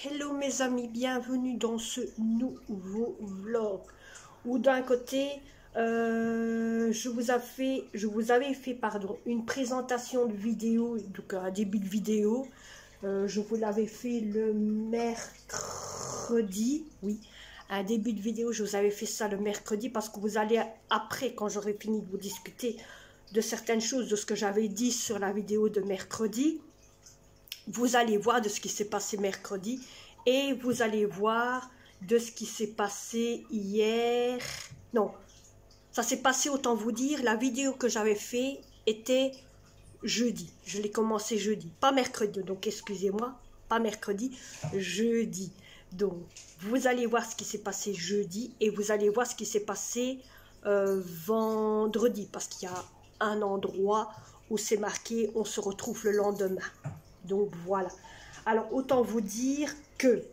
Hello mes amis, bienvenue dans ce nouveau vlog où d'un côté je vous avais fait une présentation de vidéo, donc un début de vidéo. Je vous l'avais fait le mercredi, oui, un début de vidéo, je vous avais fait ça le mercredi parce que vous allez après, quand j'aurai fini de vous discuter de certaines choses, de ce que j'avais dit sur la vidéo de mercredi, vous allez voir de ce qui s'est passé mercredi et vous allez voir de ce qui s'est passé hier. Non, ça s'est passé, autant vous dire, la vidéo que j'avais fait était jeudi. Je l'ai commencé jeudi, pas mercredi, donc excusez-moi, pas mercredi, jeudi. Donc, vous allez voir ce qui s'est passé jeudi et vous allez voir ce qui s'est passé vendredi, parce qu'il y a un endroit où c'est marqué « on se retrouve le lendemain ». Donc voilà. Alors autant vous dire que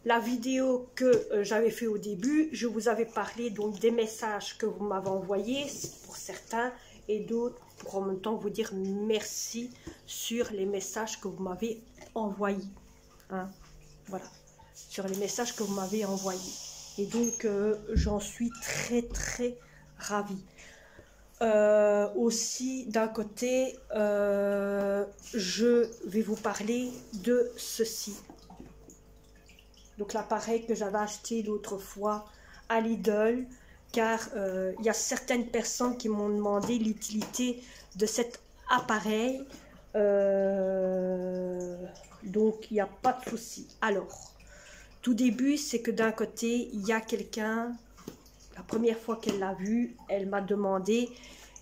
la vidéo que j'avais fait au début, je vous avais parlé donc des messages que vous m'avez envoyés pour certains et d'autres pour en même temps vous dire merci sur les messages que vous m'avez envoyés. Hein? Voilà. Sur les messages que vous m'avez envoyés. Et donc j'en suis très ravie. Aussi d'un côté je vais vous parler de ceci, donc l'appareil que j'avais acheté l'autre fois à Lidl, car il y a certaines personnes qui m'ont demandé l'utilité de cet appareil, donc il n'y a pas de souci. Alors tout début, c'est que d'un côté il y a quelqu'un. La première fois qu'elle l'a vu, elle m'a demandé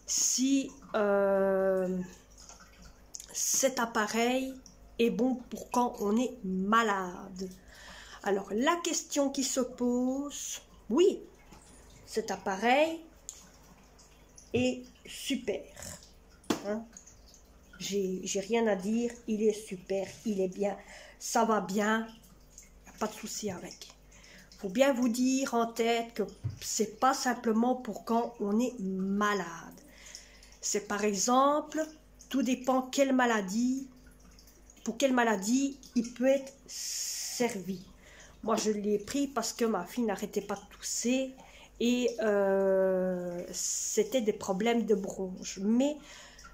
si cet appareil est bon pour quand on est malade. Alors, la question qui se pose, oui, cet appareil est super. Hein? J'ai rien à dire, il est super, il est bien, ça va bien, il n'y a pas de souci avec. Il faut bien vous dire en tête que c'est pas simplement pour quand on est malade. C'est par exemple, tout dépend quelle maladie, pour quelle maladie il peut être servi. Moi je l'ai pris parce que ma fille n'arrêtait pas de tousser et c'était des problèmes de bronches. Mais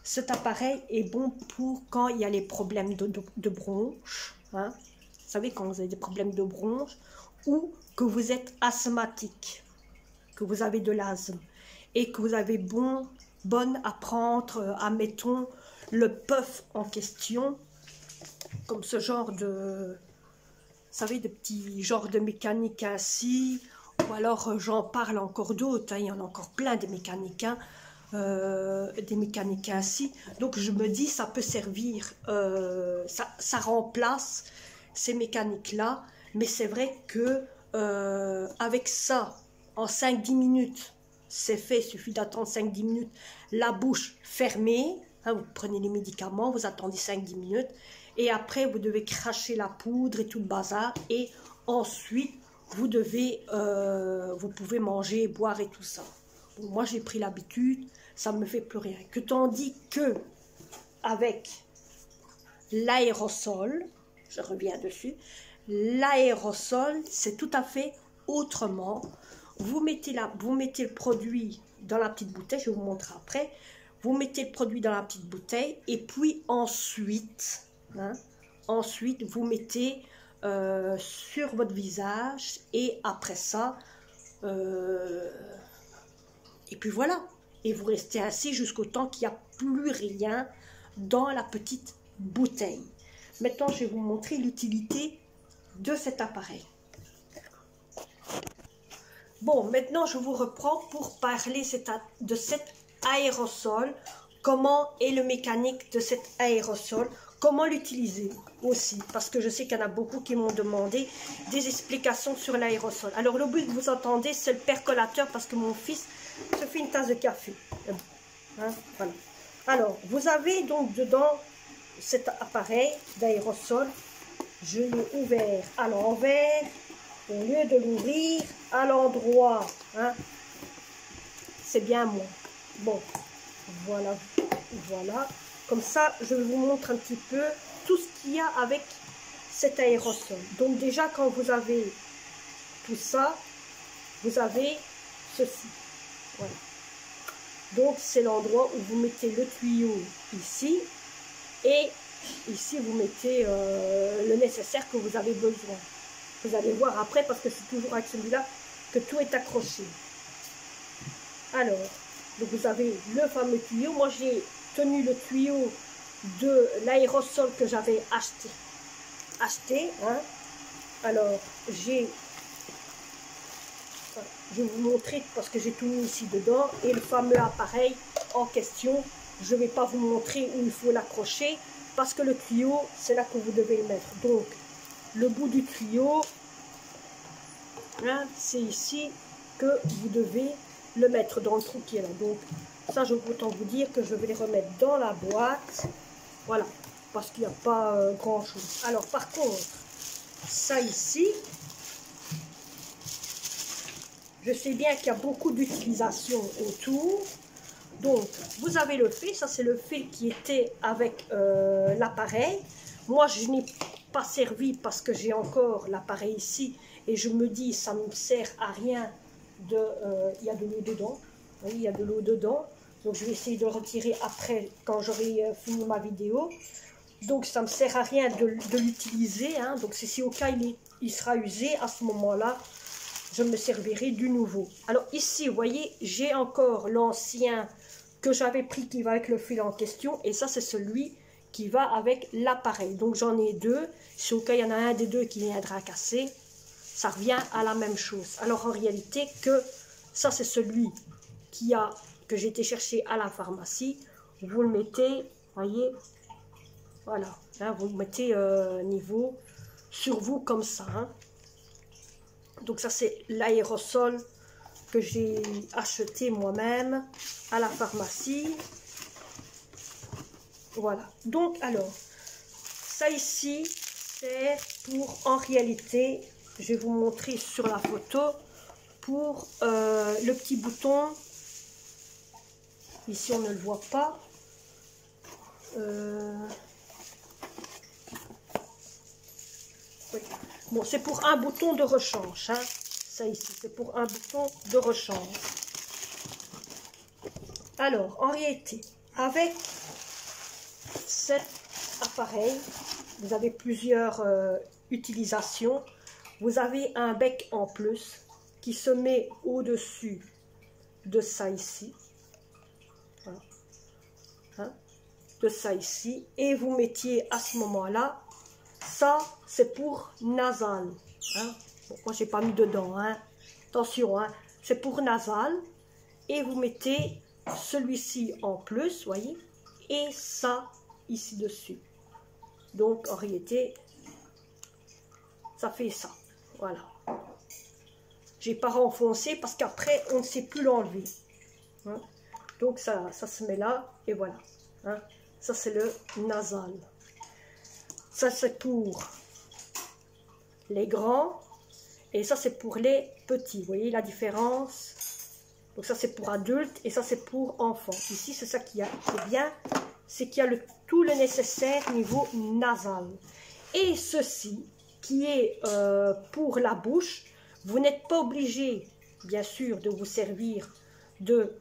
cet appareil est bon pour quand il y a les problèmes de bronches. Hein. Vous savez, quand vous avez des problèmes de bronches, ou que vous êtes asthmatique, que vous avez de l'asthme et que vous avez bonne à prendre, admettons, le puff en question, comme ce genre de, vous savez, de petits genres de mécanique ainsi, ou alors j'en parle encore d'autres, hein, il y en a encore plein des mécaniques, hein, des mécaniques ainsi, donc je me dis ça peut servir, ça remplace ces mécaniques-là. Mais c'est vrai que avec ça, en 5-10 minutes, c'est fait, il suffit d'attendre 5-10 minutes, la bouche fermée, hein, vous prenez les médicaments, vous attendez 5-10 minutes, et après vous devez cracher la poudre et tout le bazar, et ensuite vous pouvez manger, boire et tout ça. Bon, moi j'ai pris l'habitude, ça ne me fait plus rien. Que tandis que avec l'aérosol, je reviens dessus, l'aérosol, c'est tout à fait autrement. Vous mettez le produit dans la petite bouteille, je vais vous montrer après. Vous mettez le produit dans la petite bouteille et puis ensuite, hein, ensuite vous mettez sur votre visage et après ça, et puis voilà. Et vous restez assis jusqu'au temps qu'il n'y a plus rien dans la petite bouteille. Maintenant, je vais vous montrer l'utilité de cet appareil. Bon, maintenant je vous reprends pour parler de cet aérosol. Comment est le mécanique de cet aérosol? Comment l'utiliser aussi? Parce que je sais qu'il y en a beaucoup qui m'ont demandé des explications sur l'aérosol. Alors le bruit que vous entendez, c'est le percolateur parce que mon fils se fait une tasse de café. Hein, voilà. Alors, vous avez donc dedans cet appareil d'aérosol. Je l'ai ouvert à l'envers au lieu de l'ouvrir à l'endroit. Hein. C'est bien moi. Bon, voilà, voilà. Comme ça, je vous montre un petit peu tout ce qu'il y a avec cet aérosol. Donc déjà, quand vous avez tout ça, vous avez ceci. Voilà. Donc c'est l'endroit où vous mettez le tuyau ici, et ici vous mettez le nécessaire que vous avez besoin. Vous allez voir après, parce que c'est toujours avec celui-là que tout est accroché. Alors, donc vous avez le fameux tuyau. Moi j'ai tenu le tuyau de l'aérosol que j'avais acheté, hein. Alors je vais vous montrer parce que j'ai tout mis ici dedans, et le fameux appareil en question, je ne vais pas vous montrer où il faut l'accrocher parce que le tuyau, c'est là que vous devez le mettre. Donc le bout du tuyau, hein, c'est ici que vous devez le mettre, dans le trou qui est là. Donc ça, je peux autant vous dire que je vais les remettre dans la boîte, voilà, parce qu'il n'y a pas grand chose. Alors par contre, ça ici, je sais bien qu'il y a beaucoup d'utilisation autour. Donc, vous avez le fil, ça c'est le fil qui était avec l'appareil. Moi, je n'ai pas servi parce que j'ai encore l'appareil ici et je me dis, ça ne me sert à rien de... il y a de l'eau dedans, oui, il y a de l'eau dedans. Donc, je vais essayer de le retirer après, quand j'aurai fini ma vidéo. Donc, ça ne me sert à rien de l'utiliser, hein. Donc, si au cas il sera usé, à ce moment-là, je me servirai du nouveau. Alors ici, vous voyez, j'ai encore l'ancien que j'avais pris qui va avec le fil en question. Et ça, c'est celui qui va avec l'appareil. Donc j'en ai deux. Si au cas il y en a un des deux qui viendra casser, ça revient à la même chose. Alors en réalité, que ça, c'est celui que j'ai été chercher à la pharmacie. Vous le mettez, voyez, voilà. Hein, vous le mettez niveau sur vous comme ça, hein. Donc ça c'est l'aérosol que j'ai acheté moi-même à la pharmacie. Voilà. Donc alors, ça ici, c'est pour, en réalité, je vais vous montrer sur la photo, pour le petit bouton. Ici on ne le voit pas. Oui. Bon, c'est pour un bouton de rechange, hein. Ça ici, c'est pour un bouton de rechange. Alors, en réalité, avec cet appareil, vous avez plusieurs utilisations. Vous avez un bec en plus qui se met au-dessus de ça ici. Voilà. Hein, de ça ici. Et vous mettiez à ce moment-là, ça, c'est pour nasal. Hein. Bon, moi, j'ai pas mis dedans. Hein. Attention, hein. C'est pour nasal. Et vous mettez celui-ci en plus, voyez. Et ça, ici dessus. Donc, en réalité, ça fait ça. Voilà. J'ai pas renfoncé parce qu'après, on ne sait plus l'enlever. Hein. Donc, ça se met là. Et voilà. Hein. Ça, c'est le nasal. Ça, c'est pour les grands. Et ça, c'est pour les petits. Vous voyez la différence? Donc, ça, c'est pour adultes. Et ça, c'est pour enfants. Ici, c'est ça qui est bien. C'est qu'il y a tout le nécessaire niveau nasal. Et ceci, qui est pour la bouche, vous n'êtes pas obligé, bien sûr, de vous servir de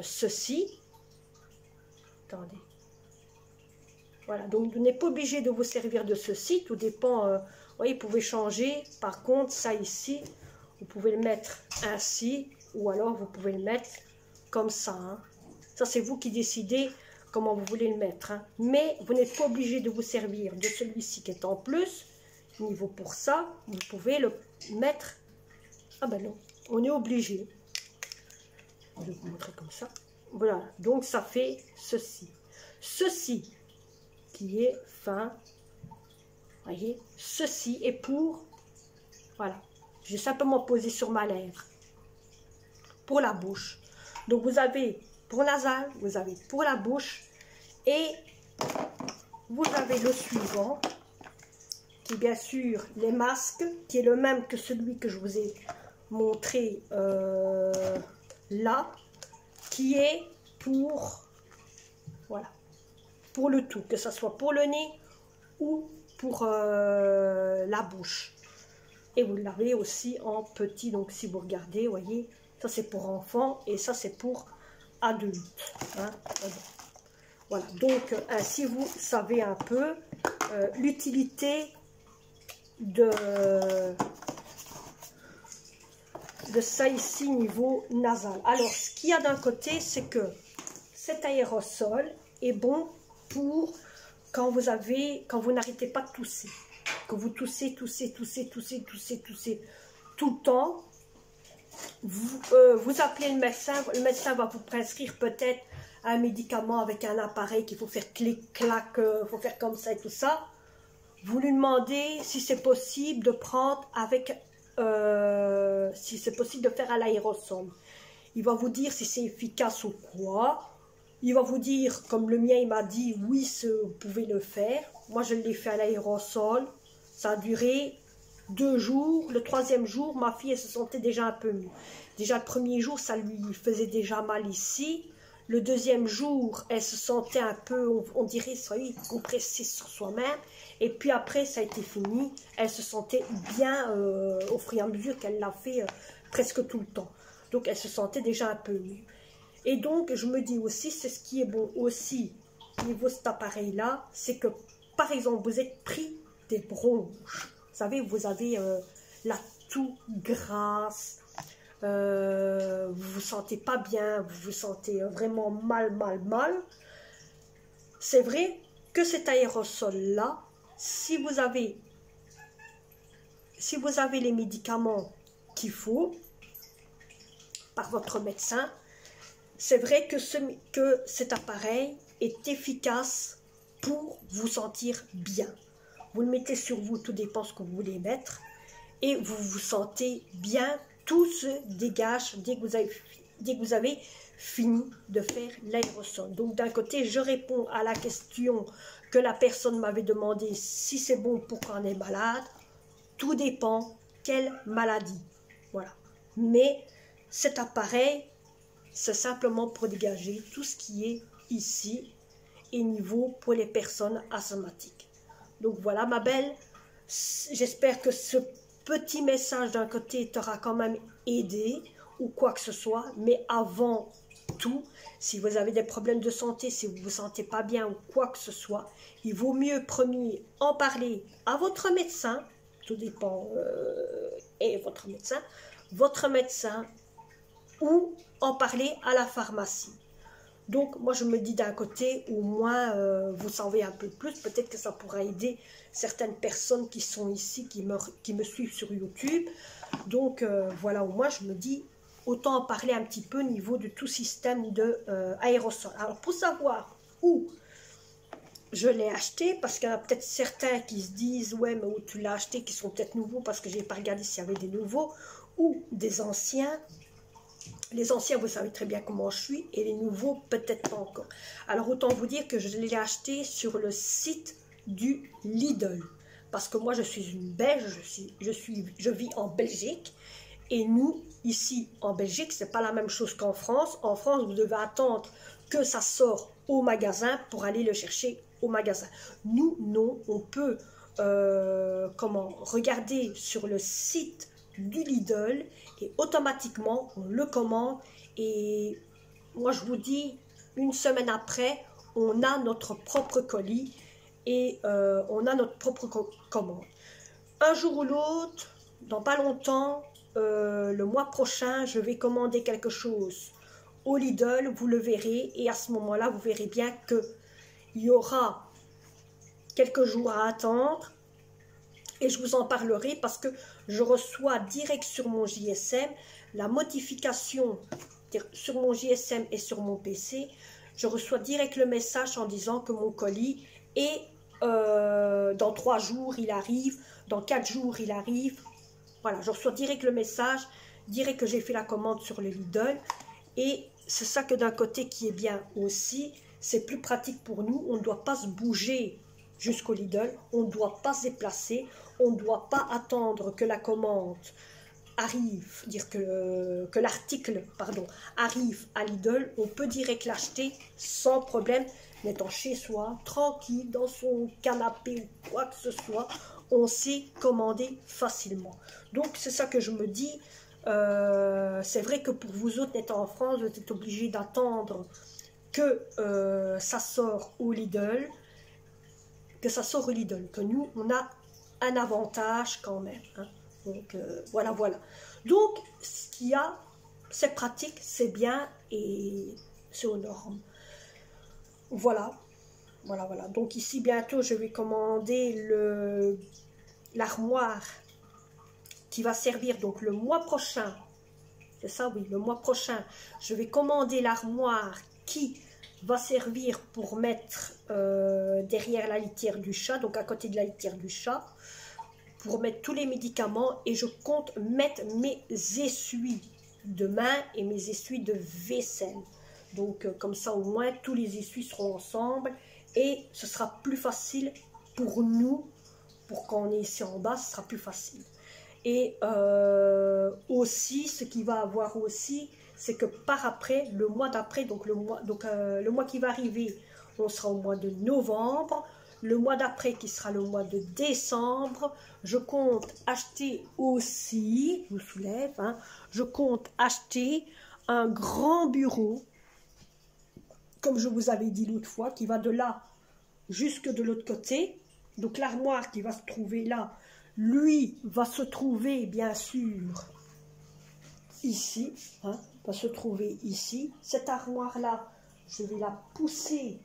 ceci. Attendez. Voilà, donc vous n'êtes pas obligé de vous servir de ceci, tout dépend, vous voyez, vous pouvez changer. Par contre, ça ici, vous pouvez le mettre ainsi, ou alors vous pouvez le mettre comme ça. Hein. Ça, c'est vous qui décidez comment vous voulez le mettre. Hein. Mais vous n'êtes pas obligé de vous servir de celui-ci qui est en plus. Niveau pour ça, vous pouvez le mettre. Ah ben non, on est obligé. Je vais vous montrer comme ça. Voilà, donc ça fait ceci. Ceci qui est fin, voyez, ceci est pour, voilà, j'ai simplement posé sur ma lèvre, pour la bouche. Donc vous avez pour nasal, vous avez pour la bouche, et vous avez le suivant, qui est bien sûr les masques, qui est le même que celui que je vous ai montré là, qui est pour, voilà, pour le tout, que ce soit pour le nez ou pour la bouche. Et vous l'avez aussi en petit, donc si vous regardez, vous voyez, ça c'est pour enfants et ça c'est pour adultes. Hein. Voilà, donc ainsi vous savez un peu l'utilité de ça ici niveau nasal. Alors ce qu'il y a d'un côté, c'est que cet aérosol est bon pour quand vous n'arrêtez pas de tousser, que vous toussez tout le temps. Vous appelez le médecin va vous prescrire peut-être un médicament avec un appareil qu'il faut faire clic-clac, faut faire comme ça et tout ça. Vous lui demandez si c'est possible de prendre avec, si c'est possible de faire à l'aérosol. Il va vous dire si c'est efficace ou quoi. Il va vous dire, comme le mien il m'a dit, oui, vous pouvez le faire. Moi je l'ai fait à l'aérosol. Ça a duré 2 jours. Le 3e jour, ma fille elle se sentait déjà un peu mieux. Déjà le 1er jour, ça lui faisait déjà mal ici. Le 2e jour, elle se sentait un peu, on dirait, compressée sur soi-même. Et puis après, ça a été fini. Elle se sentait bien au fur et à mesure qu'elle l'a fait presque tout le temps. Donc, elle se sentait déjà un peu mieux. Et donc, je me dis aussi, c'est ce qui est bon aussi au niveau de cet appareil-là, c'est que, par exemple, vous êtes pris des bronches. Vous savez, vous avez la toux grasse, vous vous sentez pas bien, vous vous sentez vraiment mal. C'est vrai que cet aérosol-là, si vous avez les médicaments qu'il faut par votre médecin, c'est vrai que cet appareil est efficace pour vous sentir bien. Vous le mettez sur vous, tout dépend ce que vous voulez mettre, et vous vous sentez bien. Tout se dégage dès que vous avez fini de faire l'aérosol. Donc d'un côté, je réponds à la question que la personne m'avait demandé, si c'est bon pour quand on est malade. Tout dépend quelle maladie. Voilà. Mais cet appareil, c'est simplement pour dégager tout ce qui est ici et niveau pour les personnes asthmatiques. Donc voilà ma belle, j'espère que ce petit message d'un côté t'aura quand même aidé ou quoi que ce soit, mais avant tout, si vous avez des problèmes de santé, si vous ne vous sentez pas bien ou quoi que ce soit, il vaut mieux premier en parler à votre médecin, tout dépend, et votre médecin, ou en parler à la pharmacie. Donc, moi, je me dis d'un côté, au moins, vous savez un peu plus. Peut-être que ça pourra aider certaines personnes qui sont ici, qui me suivent sur YouTube. Donc, voilà, au moins, je me dis, autant en parler un petit peu au niveau de tout système de aérosol. Alors, pour savoir où je l'ai acheté, parce qu'il y en a peut-être certains qui se disent, ouais, mais où tu l'as acheté, qui sont peut-être nouveaux, parce que je n'ai pas regardé s'il y avait des nouveaux, ou des anciens. Les anciens, vous savez très bien comment je suis, et les nouveaux, peut-être pas encore. Alors, autant vous dire que je l'ai acheté sur le site du Lidl. Parce que moi, je suis une Belge, je vis en Belgique. Et nous, ici, en Belgique, c'est pas la même chose qu'en France. En France, vous devez attendre que ça sorte au magasin pour aller le chercher au magasin. Nous, non, on peut regarder sur le site du Lidl et automatiquement on le commande, et moi je vous dis, une semaine après on a notre propre colis et on a notre propre commande. Un jour ou l'autre, dans pas longtemps, le mois prochain, je vais commander quelque chose au Lidl, vous le verrez, et à ce moment-là vous verrez bien que il y aura quelques jours à attendre. Et je vous en parlerai parce que je reçois direct sur mon JSM la notification sur mon JSM et sur mon PC. Je reçois direct le message en disant que mon colis est dans 3 jours, il arrive. Dans 4 jours, il arrive. Voilà, je reçois direct le message, direct que j'ai fait la commande sur le Lidl. Et c'est ça que d'un côté qui est bien aussi, c'est plus pratique pour nous. On ne doit pas se bouger jusqu'au Lidl, on ne doit pas se déplacer, on ne doit pas attendre que la commande arrive, dire que l'article, pardon, arrive à Lidl. On peut direct l'acheter sans problème en étant chez soi, tranquille, dans son canapé ou quoi que ce soit, on sait commander facilement. Donc c'est ça que je me dis, c'est vrai que pour vous autres, étant en France, vous êtes obligés d'attendre que ça sort au Lidl, que nous, on a un avantage quand même. Hein. Donc voilà. Donc ce qu'il y a, c'est pratique, c'est bien et c'est aux normes. Voilà. Donc ici bientôt je vais commander l'armoire qui va servir donc le mois prochain. C'est ça, oui, le mois prochain. Je vais commander l'armoire qui va servir pour mettre derrière la litière du chat, donc à côté de la litière du chat, pour mettre tous les médicaments. Et je compte mettre mes essuies de main et mes essuies de vaisselle. Donc comme ça au moins tous les essuies seront ensemble et ce sera plus facile pour nous, pour quand on est ici en bas, ce sera plus facile. Et aussi, ce qui va avoir aussi, c'est que par après, le mois d'après, donc le mois qui va arriver, on sera au mois de novembre. Le mois d'après, qui sera le mois de décembre, je compte acheter aussi, je vous soulève, hein, je compte acheter un grand bureau, comme je vous avais dit l'autre fois, qui va de là jusque de l'autre côté. Donc l'armoire qui va se trouver là, lui va se trouver bien sûr ici, hein, va se trouver ici. Cette armoire là, je vais la pousser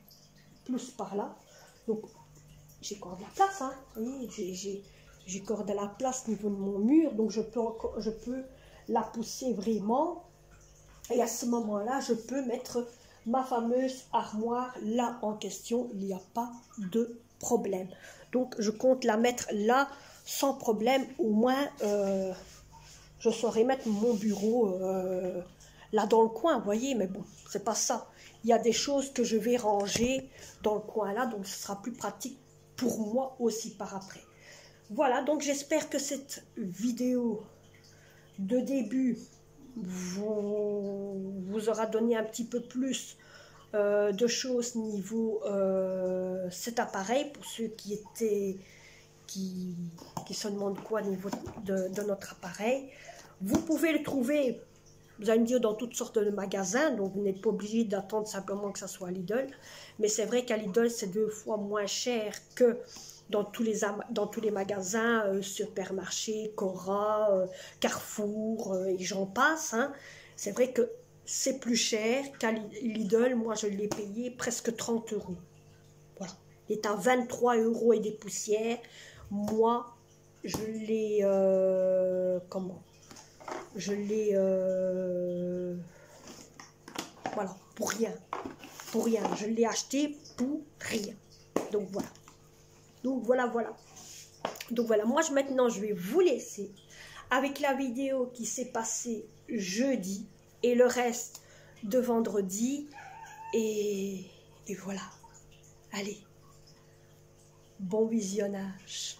plus par là. Donc j'ai encore de la place, hein, oui, j'ai encore de la place au niveau de mon mur, donc je peux la pousser vraiment. Et à ce moment-là, je peux mettre ma fameuse armoire là en question, il n'y a pas de problème. Donc je compte la mettre là sans problème, au moins je saurais mettre mon bureau là dans le coin, vous voyez, mais bon, c'est pas ça. Il y a des choses que je vais ranger dans le coin là, donc ce sera plus pratique pour moi aussi par après. Voilà, donc j'espère que cette vidéo de début vous aura donné un petit peu plus de choses niveau cet appareil, pour ceux qui se demandent quoi au niveau de notre appareil. Vous pouvez le trouver, vous allez me dire, dans toutes sortes de magasins, donc vous n'êtes pas obligé d'attendre simplement que ça soit à Lidl, mais c'est vrai qu'à Lidl c'est 2 fois moins cher que dans tous les magasins, supermarchés, Cora, Carrefour, et j'en passe. Hein. C'est vrai que c'est plus cher qu'à Lidl. Moi, je l'ai payé presque 30 €. Voilà. Il est à 23 € et des poussières. Moi, je l'ai... voilà, pour rien. Pour rien. Je l'ai acheté pour rien. Donc, voilà. Donc voilà, moi maintenant je vais vous laisser avec la vidéo qui s'est passée jeudi et le reste de vendredi. Et voilà. Allez, bon visionnage.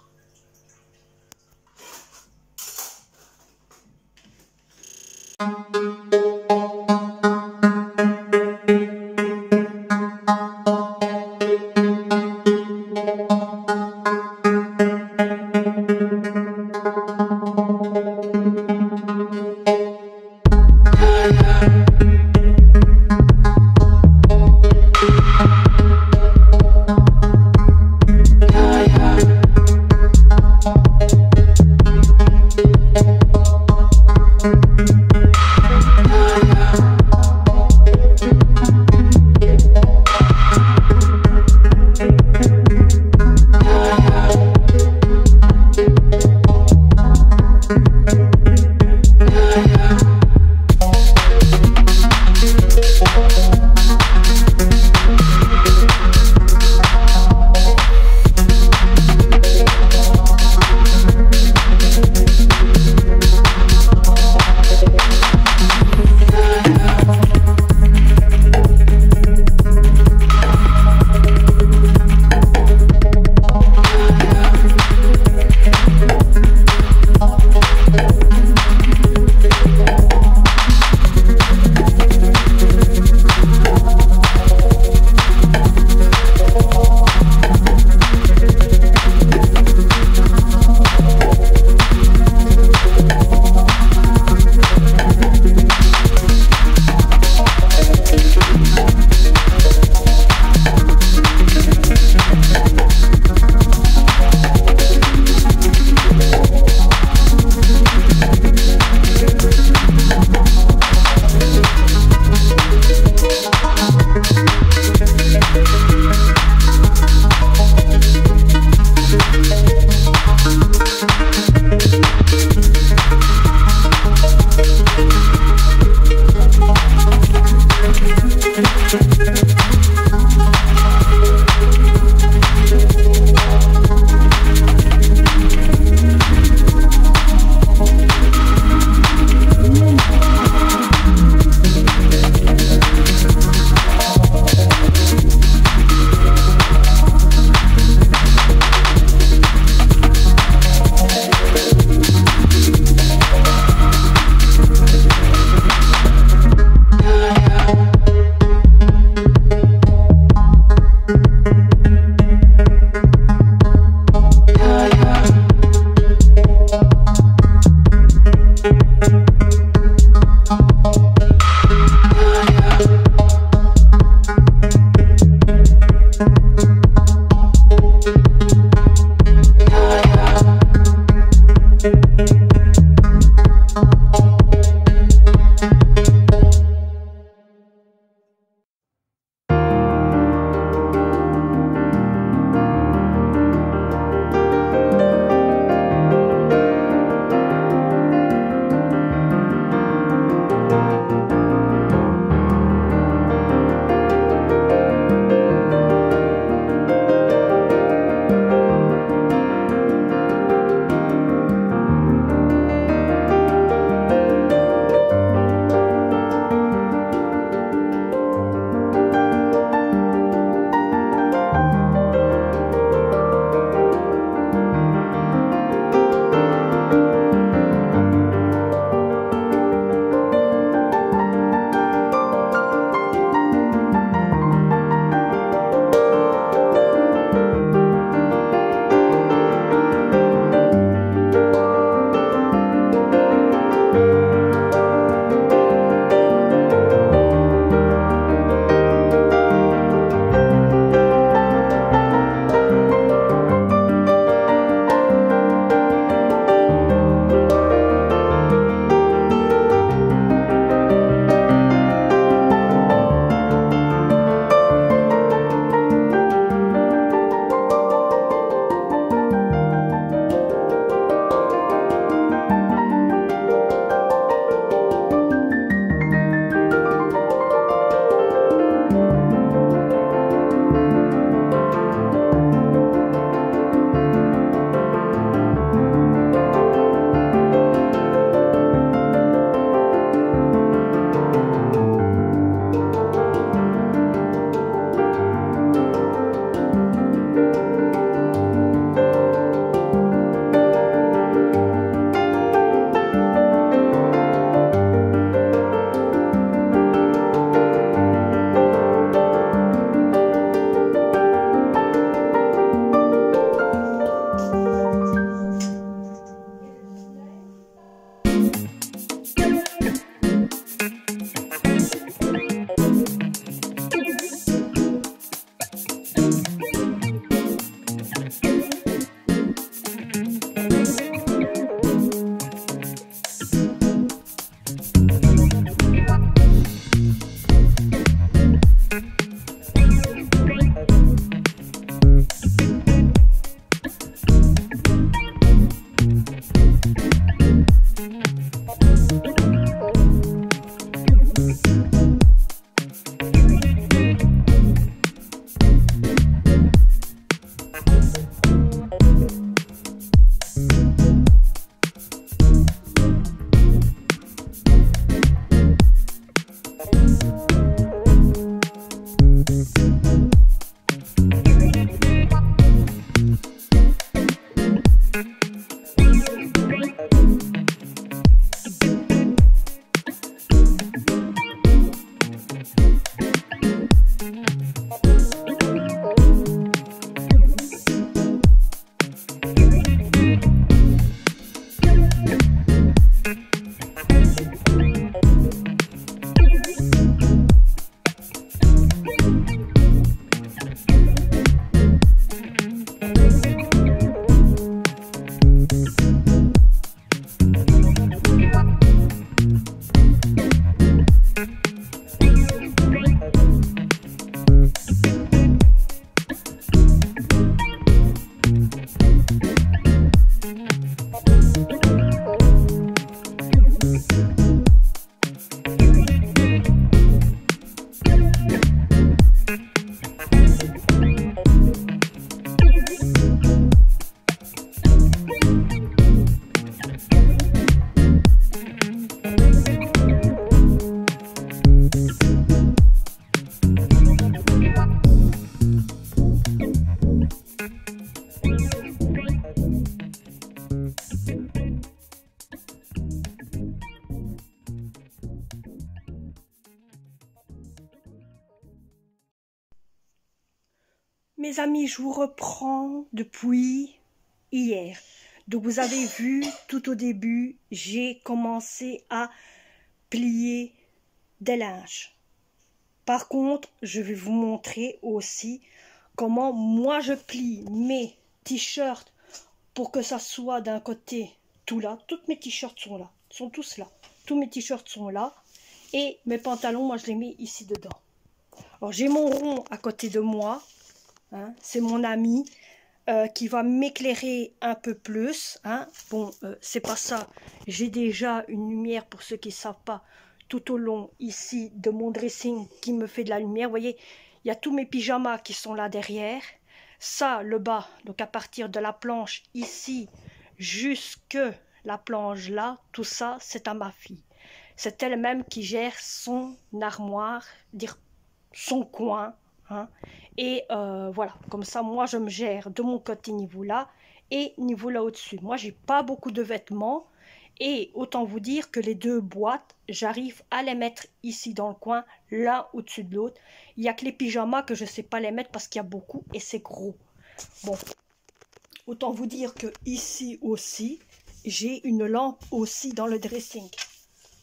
Mes amis, je vous reprends depuis hier. Donc vous avez vu, tout au début, j'ai commencé à plier des linges. Par contre, je vais vous montrer aussi comment moi je plie mes t-shirts pour que ça soit d'un côté tout là. Toutes mes t-shirts sont là, sont tous là. Tous mes t-shirts sont là. Et mes pantalons, moi je les mets ici dedans. Alors j'ai mon rond à côté de moi. Hein, c'est mon ami qui va m'éclairer un peu plus. Hein. Bon, c'est pas ça. J'ai déjà une lumière, pour ceux qui ne savent pas, tout au long ici de mon dressing qui me fait de la lumière. Vous voyez, il y a tous mes pyjamas qui sont là derrière. Ça, le bas, donc à partir de la planche ici jusque la planche là, tout ça, c'est à ma fille. C'est elle-même qui gère son armoire, dire son coin. Hein. Et voilà, comme ça, moi, je me gère de mon côté niveau là et niveau là au-dessus. Moi, j'ai pas beaucoup de vêtements et autant vous dire que les deux boîtes, j'arrive à les mettre ici dans le coin, l'un au-dessus de l'autre. Il n'y a que les pyjamas que je sais pas les mettre parce qu'il y a beaucoup et c'est gros. Bon, autant vous dire que ici aussi, j'ai une lampe aussi dans le dressing.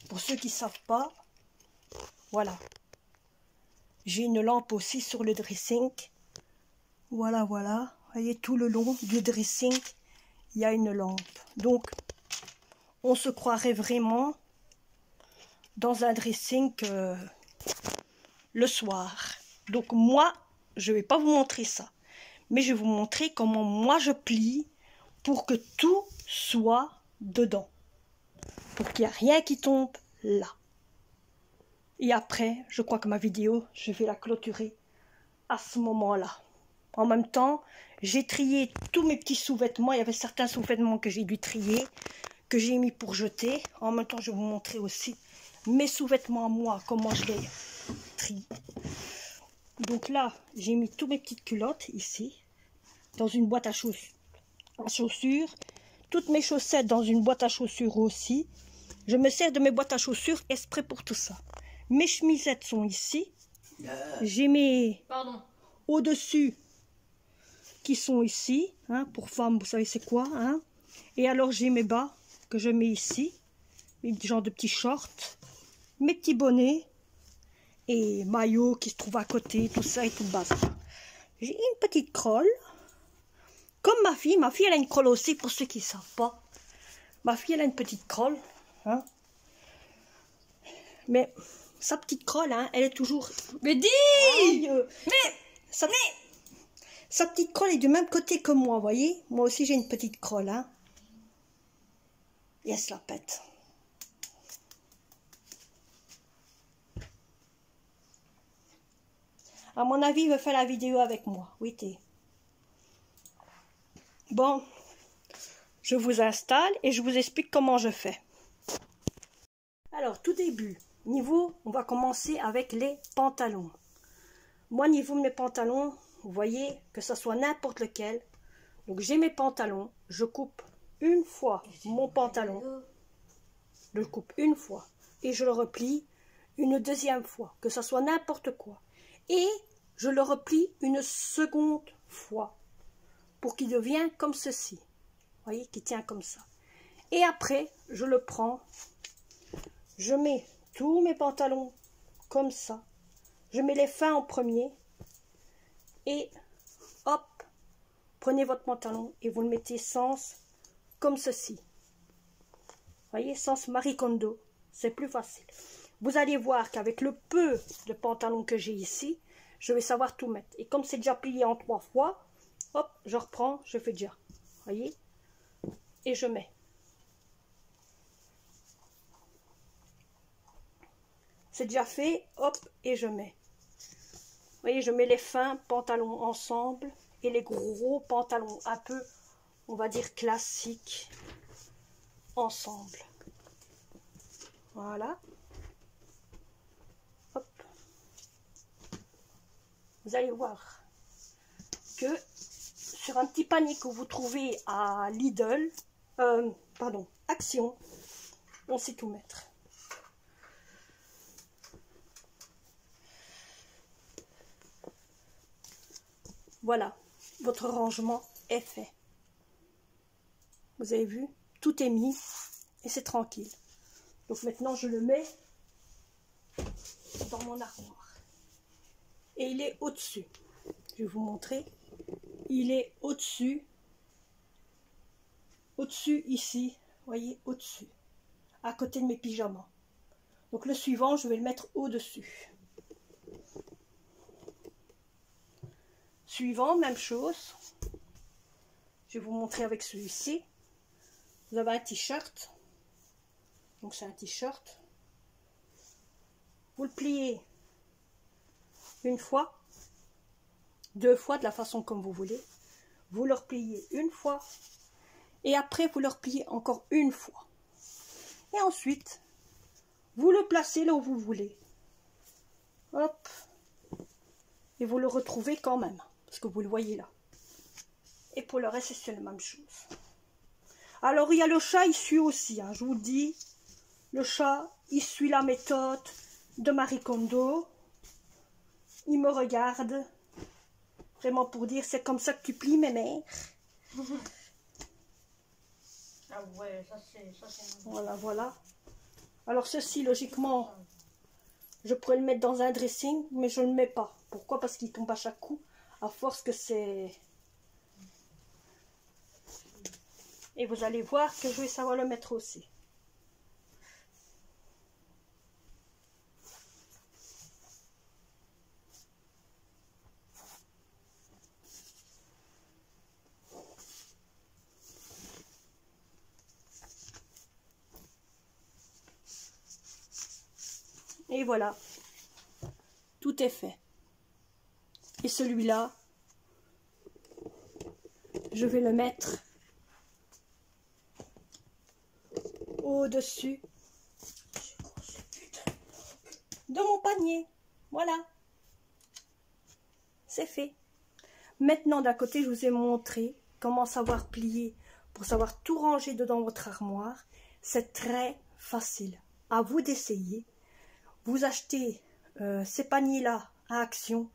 Pour ceux qui savent pas, voilà. J'ai une lampe aussi sur le dressing. Voilà, voilà. Vous voyez, tout le long du dressing, il y a une lampe. Donc, on se croirait vraiment dans un dressing le soir. Donc, moi, je ne vais pas vous montrer ça. Mais je vais vous montrer comment moi je plie pour que tout soit dedans. Pour qu'il n'y ait rien qui tombe là. Et après, je crois que ma vidéo, je vais la clôturer à ce moment-là. En même temps, j'ai trié tous mes petits sous-vêtements. Il y avait certains sous-vêtements que j'ai dû trier, que j'ai mis pour jeter. En même temps, je vais vous montrer aussi mes sous-vêtements à moi, comment je les trie. Donc là, j'ai mis tous mes petites culottes ici, dans une boîte à chaussures. Toutes mes chaussettes dans une boîte à chaussures aussi. Je me sers de mes boîtes à chaussures exprès pour tout ça. Mes chemisettes sont ici. J'ai mes au-dessus qui sont ici. Hein, pour femmes, vous savez c'est quoi. Hein. Et alors j'ai mes bas que je mets ici. Mes genres de petits shorts. Mes petits bonnets. Et maillots qui se trouvent à côté. Tout ça et tout le bazar. J'ai une petite crolle. Comme ma fille. Ma fille elle a une crolle aussi pour ceux qui ne savent pas. Ma fille elle a une petite crolle. Hein. Mais... sa petite crolle, hein, elle est toujours... Mais dis Sa petite crolle est du même côté que moi, vous voyez. Moi aussi, j'ai une petite crolle, hein. Et elle se la pète. À mon avis, il veut faire la vidéo avec moi. Oui, t'es. Bon, je vous installe et je vous explique comment je fais. Alors, tout début... niveau, on va commencer avec les pantalons. Moi, niveau de mes pantalons, vous voyez que ce soit n'importe lequel. Donc, j'ai mes pantalons. Je coupe une fois mon pantalon. Je le coupe une fois. Et je le replie une deuxième fois. Que ce soit n'importe quoi. Et je le replie une seconde fois. Pour qu'il devienne comme ceci. Vous voyez, qui tient comme ça. Et après, je le prends. Je mets... tous mes pantalons comme ça. Je mets les fins en premier. Et hop, prenez votre pantalon et vous le mettez sens comme ceci. Vous voyez, sens Marie Kondo. C'est plus facile. Vous allez voir qu'avec le peu de pantalon que j'ai ici, je vais savoir tout mettre. Et comme c'est déjà plié en 3 fois, hop, je reprends, je fais déjà. Vous voyez, et je mets. C'est déjà fait, hop, et je mets. Vous voyez, je mets les fins pantalons ensemble et les gros pantalons un peu, on va dire, classiques ensemble. Voilà. Hop. Vous allez voir que sur un petit panier que vous trouvez à Lidl, pardon, Action. On sait tout mettre. Voilà, votre rangement est fait. Vous avez vu, tout est mis et c'est tranquille. Donc maintenant, je le mets dans mon armoire. Et il est au-dessus. Je vais vous montrer. Il est au-dessus. Au-dessus ici. Voyez, au-dessus. À côté de mes pyjamas. Donc le suivant, je vais le mettre au-dessus. Suivant, même chose. Je vais vous montrer avec celui-ci. Vous avez un t-shirt. Donc c'est un t-shirt. Vous le pliez une fois, deux fois, de la façon comme vous voulez. Vous le repliez une fois. Et après, vous le repliez encore une fois. Et ensuite, vous le placez là où vous voulez. Hop. Et vous le retrouvez quand même. Parce que vous le voyez là. Et pour le reste, c'est la même chose. Alors, il y a le chat, il suit aussi. Hein, je vous dis, le chat, il suit la méthode de Marie Kondo. Il me regarde. Vraiment pour dire, c'est comme ça que tu plies mes mères. Ah ouais, ça c'est... Voilà, voilà. Alors ceci, logiquement, je pourrais le mettre dans un dressing, mais je ne le mets pas. Pourquoi? Parce qu'il tombe à chaque coup, à force que c'est... Et vous allez voir que je vais savoir le mettre aussi. Et voilà, tout est fait. Et celui-là, je vais le mettre au-dessus de mon panier. Voilà, c'est fait. Maintenant, d'un côté, je vous ai montré comment savoir plier pour savoir tout ranger dedans votre armoire. C'est très facile. À vous d'essayer. Vous achetez ces paniers-là à Action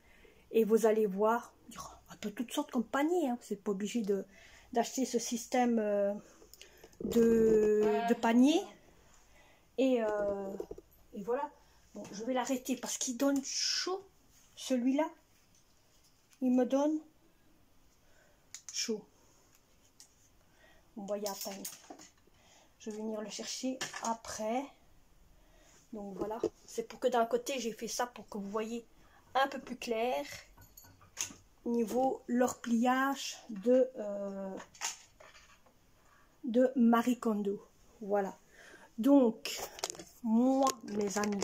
et vous allez voir, de toutes sortes comme paniers. Hein. Vous n'êtes pas obligé d'acheter ce système de panier. Et voilà. Bon, je vais l'arrêter parce qu'il donne chaud. Celui-là, il me donne chaud. Vous voyez à peine. Je vais venir le chercher après. Donc voilà, c'est pour que d'un côté j'ai fait ça pour que vous voyez un peu plus clair niveau leur pliage de Marie Kondo. Voilà. Donc moi mes amis,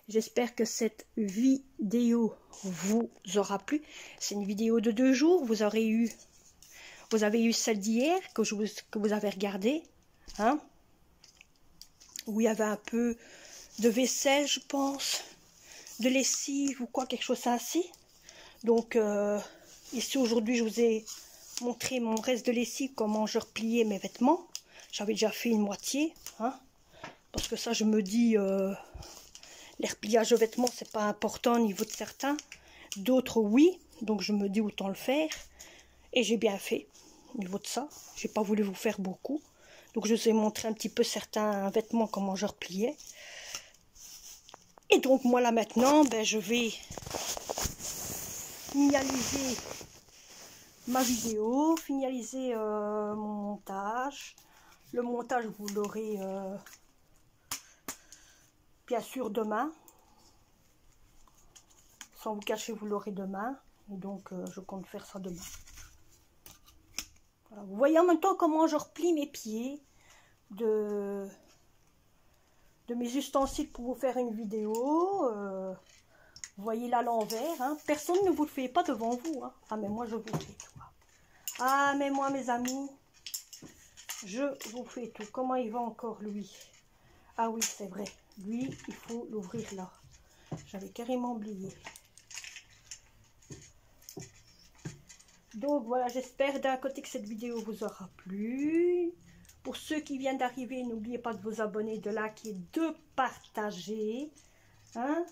j'espère que cette vidéo vous aura plu. C'est une vidéo de 2 jours. Vous avez eu celle d'hier que vous avez regardée, hein, où il y avait un peu de vaisselle, je pense, de lessive ou quoi, quelque chose ainsi. Donc ici aujourd'hui je vous ai montré mon reste de lessive, comment je repliais mes vêtements. J'avais déjà fait une moitié, hein, parce que ça je me dis les repliages de vêtements c'est pas important au niveau de certains, d'autres oui, donc je me dis autant le faire. Et j'ai bien fait au niveau de ça. J'ai pas voulu vous faire beaucoup. Donc je vous ai montré un petit peu certains vêtements, comment je repliais. Et donc moi là maintenant, ben, je vais finaliser ma vidéo, finaliser mon montage. Le montage vous l'aurez bien sûr demain. Sans vous cacher, vous l'aurez demain. Et donc je compte faire ça demain. Voilà. Vous voyez en même temps comment je replie mes pieds de mes ustensiles pour vous faire une vidéo. Vous voyez là l'envers. Hein. Personne ne vous le fait pas devant vous. Hein. Ah mais moi je vous fais tout. Ah mais moi mes amis, je vous fais tout. Comment il va encore lui? Ah oui c'est vrai. Lui il faut l'ouvrir là. J'avais carrément oublié. Donc voilà, j'espère d'un côté que cette vidéo vous aura plu. Pour ceux qui viennent d'arriver, n'oubliez pas de vous abonner, de liker, de partager. Hein?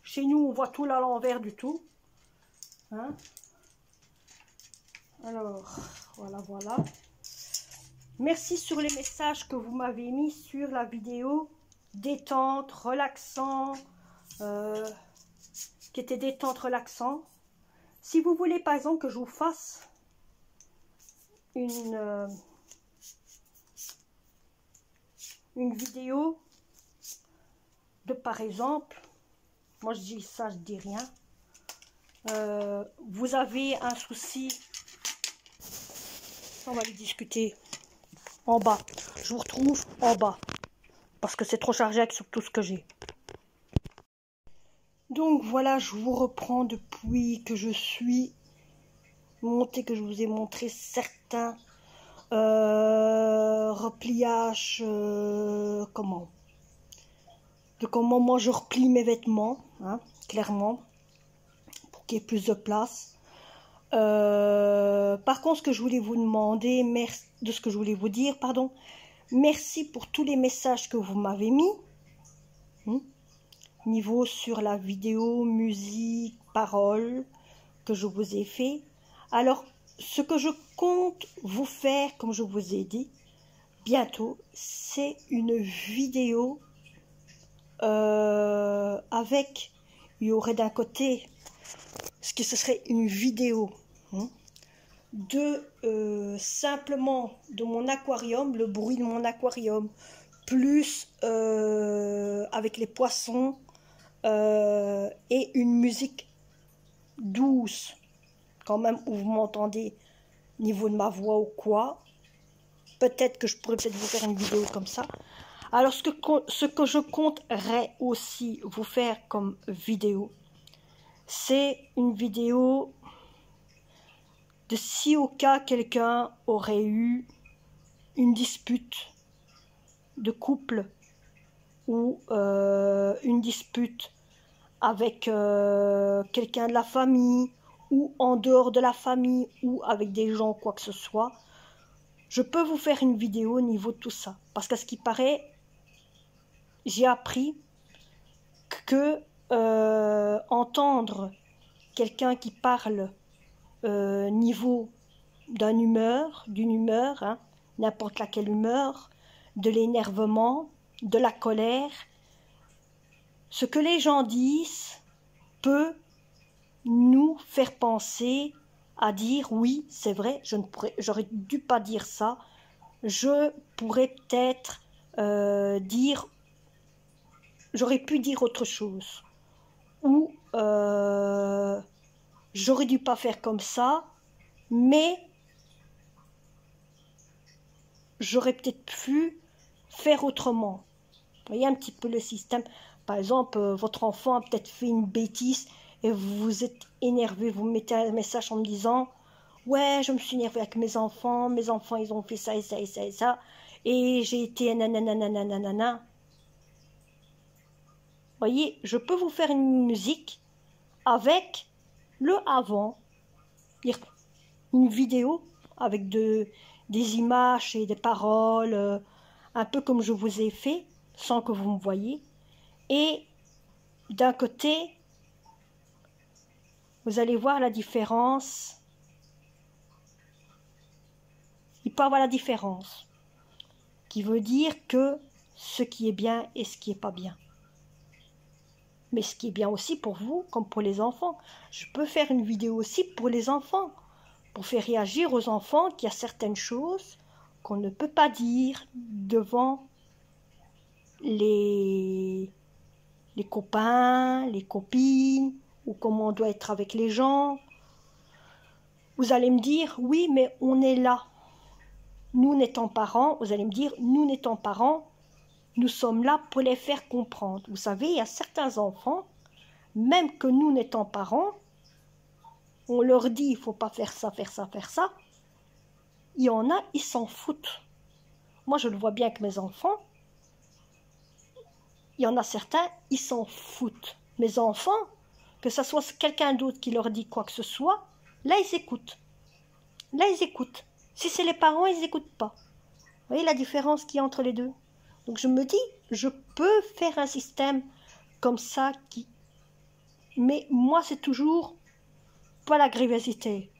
Chez nous, on voit tout à l'envers du tout. Hein? Alors, voilà, voilà. Merci sur les messages que vous m'avez mis sur la vidéo détente, relaxant, qui était détente, relaxant. Si vous voulez, par exemple, que je vous fasse une vidéo de, par exemple, moi je dis ça, je dis rien. Vous avez un souci, on va les discuter en bas. Je vous retrouve en bas parce que c'est trop chargé avec tout ce que j'ai. Donc voilà, je vous reprends depuis que je suis montée, que je vous ai montré certains repliages, comment moi je replie mes vêtements, hein, clairement, pour qu'il y ait plus de place. Par contre, ce que je voulais vous demander, ce que je voulais vous dire, pardon, merci pour tous les messages que vous m'avez mis, niveau sur la vidéo, musique, paroles que je vous ai fait. Alors, ce que je compte vous faire, comme je vous ai dit, bientôt, c'est une vidéo avec, il y aurait d'un côté, ce serait une vidéo de simplement de mon aquarium, le bruit de mon aquarium, plus avec les poissons et une musique douce, quand même, où vous m'entendez niveau de ma voix ou quoi. Peut-être que je pourrais peut-être vous faire une vidéo comme ça. Alors ce que je compterais aussi vous faire comme vidéo, c'est une vidéo de si au cas quelqu'un aurait eu une dispute de couple ou une dispute avec quelqu'un de la famille ou en dehors de la famille ou avec des gens, quoi que ce soit. Je peux vous faire une vidéo au niveau de tout ça. Parce qu'à ce qui paraît, j'ai appris que entendre quelqu'un qui parle niveau d'une humeur, hein, n'importe laquelle humeur, de l'énervement, de la colère, ce que les gens disent peut nous faire penser à dire oui, c'est vrai, j'aurais dû pas dire ça, je pourrais peut-être dire, j'aurais pu dire autre chose, ou j'aurais dû pas faire comme ça, mais j'aurais peut-être pu faire autrement. Vous voyez un petit peu le système. Par exemple, votre enfant a peut-être fait une bêtise et vous êtes énervé, vous me mettez un message en me disant « Ouais, je me suis énervé avec mes enfants ils ont fait ça et ça et ça et ça, et j'ai été nanana. » Vous voyez, je peux vous faire une musique avec le avant, une vidéo avec des images et des paroles, un peu comme je vous ai fait, sans que vous me voyiez. Et d'un côté, vous allez voir la différence. Il peut y avoir la différence, qui veut dire que ce qui est bien et ce qui n'est pas bien. Mais ce qui est bien aussi pour vous, comme pour les enfants. Je peux faire une vidéo aussi pour les enfants, pour faire réagir aux enfants qu'il y a certaines choses qu'on ne peut pas dire devant les copains, les copines, ou comment on doit être avec les gens. Vous allez me dire, oui, mais on est là. Nous n'étant parents, vous allez me dire, nous n'étant parents, nous sommes là pour les faire comprendre. Vous savez, il y a certains enfants, même que nous n'étant parents, on leur dit, il ne faut pas faire ça, faire ça, faire ça. Il y en a, ils s'en foutent. Moi, je le vois bien avec mes enfants. Il y en a certains, ils s'en foutent. Mes enfants, que ce soit quelqu'un d'autre qui leur dit quoi que ce soit, là, ils écoutent. Là, ils écoutent. Si c'est les parents, ils n'écoutent pas. voyez la différence qu'il y a entre les deux? Donc je me dis, je peux faire un système comme ça qui... Mais moi, c'est toujours pas la griosité.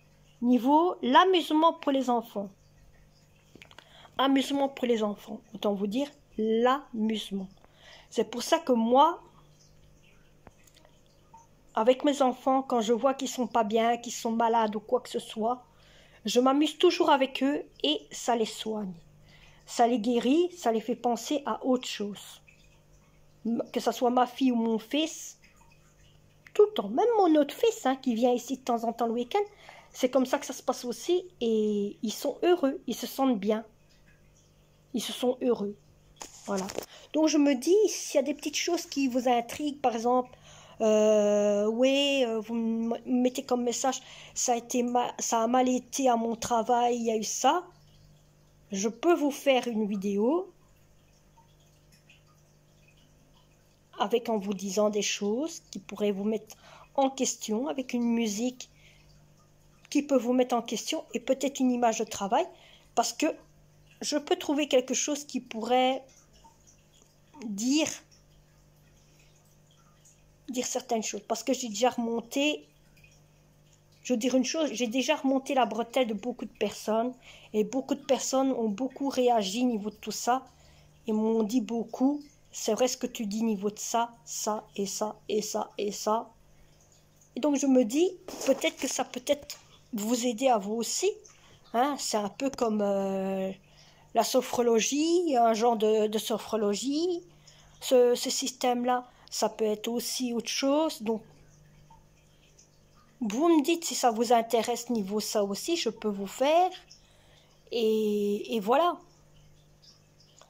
Niveau l'amusement pour les enfants. Amusement pour les enfants. Autant vous dire l'amusement. C'est pour ça que moi, avec mes enfants, quand je vois qu'ils sont pas bien, qu'ils sont malades ou quoi que ce soit, je m'amuse toujours avec eux et ça les soigne. Ça les guérit, ça les fait penser à autre chose. Que ce soit ma fille ou mon fils, tout le temps. Même mon autre fils qui vient ici de temps en temps le week-end, c'est comme ça que ça se passe aussi et ils sont heureux, ils se sentent bien. Ils se sont heureux. Voilà. Donc je me dis, s'il y a des petites choses qui vous intriguent, par exemple, vous me mettez comme message, ça a mal été à mon travail, il y a eu ça. Je peux vous faire une vidéo avec en vous disant des choses qui pourraient vous mettre en question, avec une musique qui peut vous mettre en question et peut-être une image de travail, parce que je peux trouver quelque chose qui pourrait dire certaines choses, parce que j'ai déjà remonté, je veux dire une chose, j'ai déjà remonté la bretelle de beaucoup de personnes, et beaucoup de personnes ont beaucoup réagi au niveau de tout ça, et m'ont dit beaucoup, c'est vrai ce que tu dis au niveau de ça, ça, et ça, et ça, et ça. Et donc je me dis, peut-être que ça peut être vous aider à vous aussi, c'est un peu comme la sophrologie, un genre de sophrologie, ce système-là, ça peut être aussi autre chose. Donc, vous me dites si ça vous intéresse niveau ça aussi, je peux vous faire. Et voilà.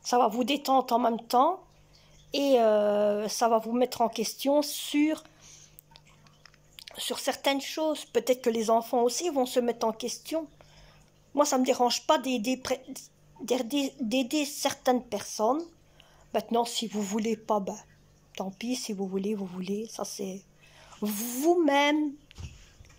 Ça va vous détendre en même temps et ça va vous mettre en question sur certaines choses. Peut-être que les enfants aussi vont se mettre en question. Moi, ça ne me dérange pas d'aider certaines personnes. Maintenant, si vous voulez pas, ben, tant pis, si vous voulez. Ça, c'est vous-même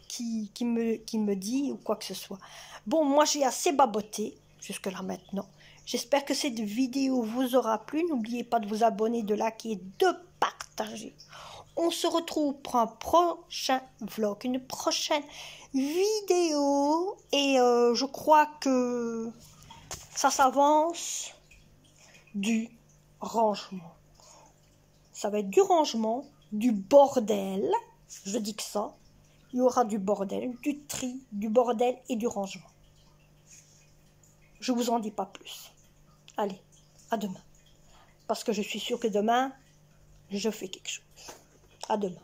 qui me dit ou quoi que ce soit. Bon, moi, j'ai assez baboté jusque-là maintenant. J'espère que cette vidéo vous aura plu. N'oubliez pas de vous abonner, de liker, de partager. On se retrouve pour un prochain vlog, une prochaine vidéo. Et je crois que ça s'avance du rangement. Ça va être du rangement, du bordel. Je dis que ça. Il y aura du bordel, du tri, du bordel et du rangement. Je vous en dis pas plus. Allez, à demain. Parce que je suis sûre que demain, je fais quelque chose. À demain.